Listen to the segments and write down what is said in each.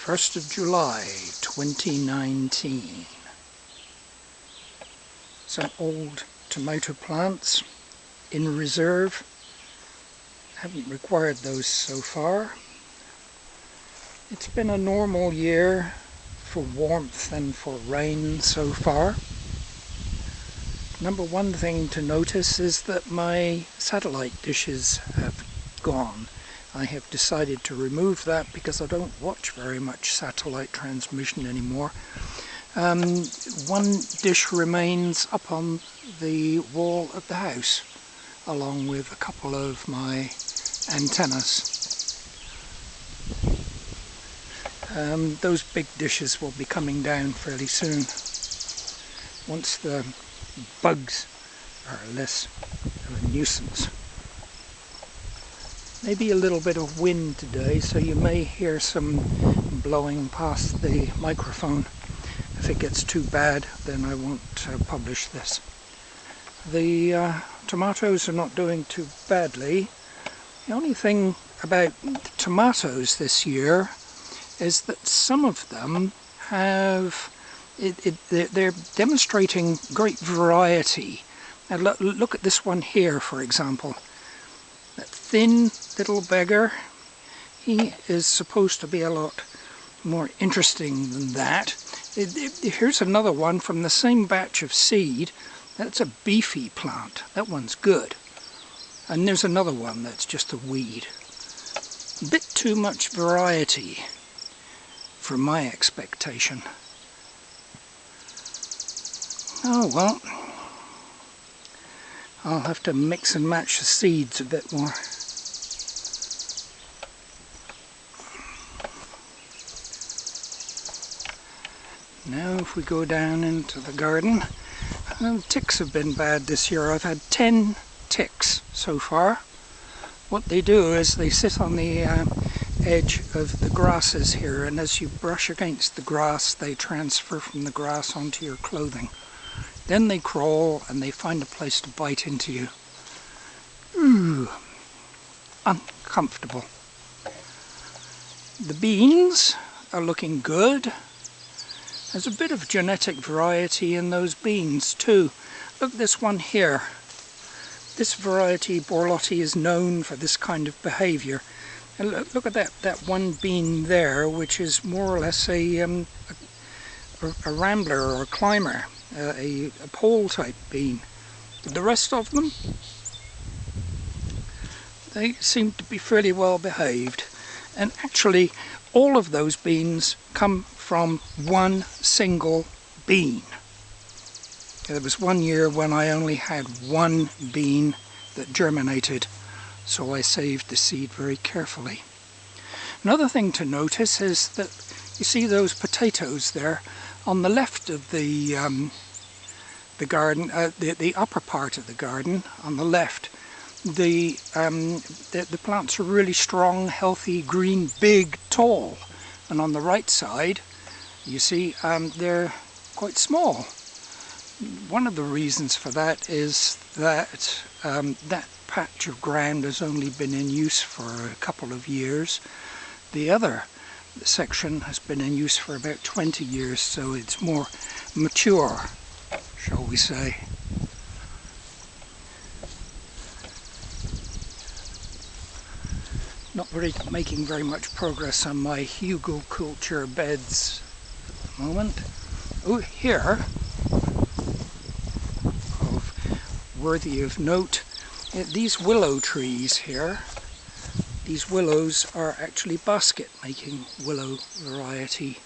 1st of July 2019. Some old tomato plants in reserve. Haven't required those so far. It's been a normal year for warmth and for rain so far. Number one thing to notice is that my satellite dishes have gone. I have decided to remove that because I don't watch very much satellite transmission anymore. One dish remains up on the wall of the house, along with a couple of my antennas. Those big dishes will be coming down fairly soon, once the bugs are less of a nuisance. Maybe a little bit of wind today, so you may hear some blowing past the microphone. If it gets too bad, then I won't publish this. The tomatoes are not doing too badly. The only thing about tomatoes this year is that some of them have, they're demonstrating great variety. Now look at this one here, for example. That thin little beggar, he is supposed to be a lot more interesting than that. Here's another one from the same batch of seed. That's a beefy plant. That one's good. And there's another one that's just a weed. A bit too much variety for my expectation. Oh well. I'll have to mix and match the seeds a bit more. Now if we go down into the garden, ticks have been bad this year. I've had 10 ticks so far. What they do is they sit on the edge of the grasses here, and as you brush against the grass they transfer from the grass onto your clothing. Then they crawl and they find a place to bite into you. Ooh, uncomfortable. The beans are looking good. There's a bit of genetic variety in those beans too. Look at this one here. This variety, Borlotti, is known for this kind of behavior. And look at that one bean there, which is more or less a rambler or a climber. A pole type bean. The rest of them, they seem to be fairly well behaved, and actually all of those beans come from one single bean. There was one year when I only had one bean that germinated, so I saved the seed very carefully. Another thing to notice is that you see those potatoes there on the left of the garden, the upper part of the garden on the left. The plants are really strong, healthy, green, big, tall, and on the right side you see they're quite small. One of the reasons for that is that that patch of ground has only been in use for a couple of years. The other section has been in use for about 20 years, so it's more mature, shall we say. Not making very much progress on my hugelkultur beds at the moment. Oh, here, worthy of note, these willow trees here. These willows are actually basket-making willow variety,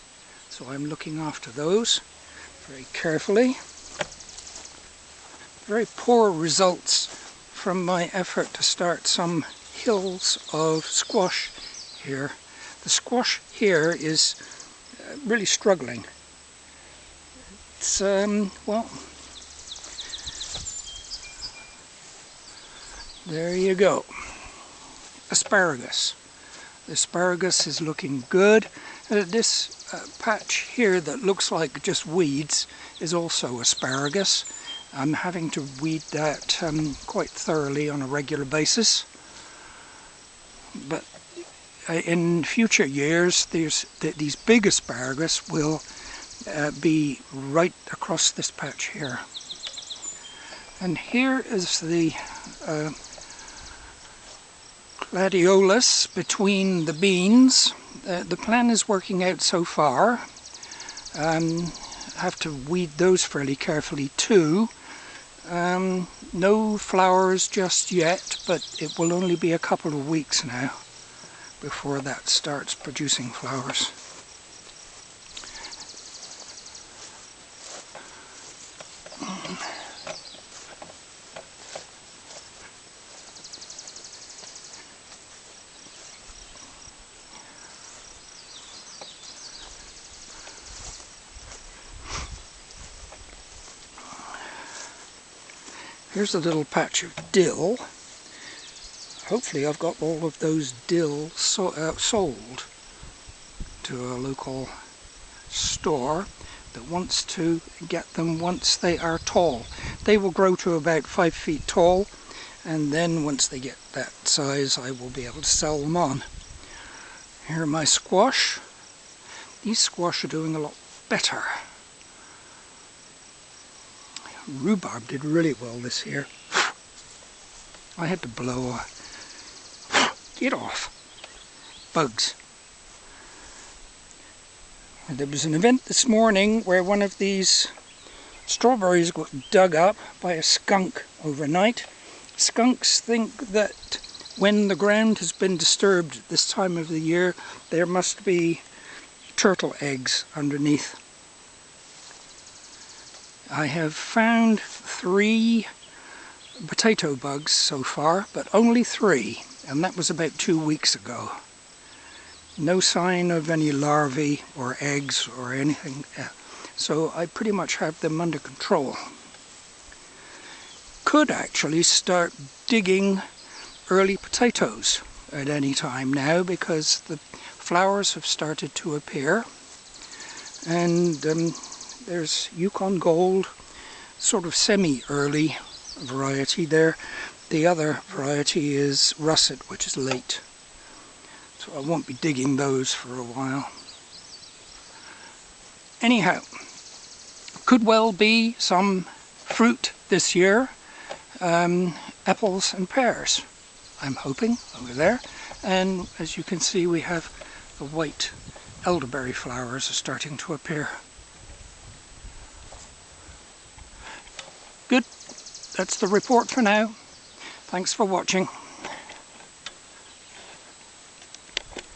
so I'm looking after those very carefully. Very poor results from my effort to start some hills of squash here. The squash here is really struggling. It's, well, there you go. Asparagus. The asparagus is looking good. This patch here that looks like just weeds is also asparagus. I'm having to weed that quite thoroughly on a regular basis. But in future years these big asparagus will be right across this patch here. And here is the gladiolus between the beans. The plan is working out so far. I have to weed those fairly carefully too. No flowers just yet, but it will only be a couple of weeks now before that starts producing flowers. Here's a little patch of dill. Hopefully I've got all of those dill sold to a local store that wants to get them once they are tall. They will grow to about 5 feet tall, and then once they get that size I will be able to sell them on. Here are my squash. These squash are doing a lot better. Rhubarb did really well this year. I had to blow get off bugs. And there was an event this morning where one of these strawberries got dug up by a skunk overnight. Skunks think that when the ground has been disturbed at this time of the year, there must be turtle eggs underneath. I have found 3 potato bugs so far, but only 3, and that was about 2 weeks ago. No sign of any larvae or eggs or anything, so I pretty much have them under control. Could actually start digging early potatoes at any time now, because the flowers have started to appear, and there's Yukon Gold, sort of semi-early variety there. The other variety is Russet, which is late. So I won't be digging those for a while. Anyhow, could well be some fruit this year. Apples and pears, I'm hoping, over there. And as you can see, we have the white elderberry flowers are starting to appear. Good. That's the report for now. Thanks for watching.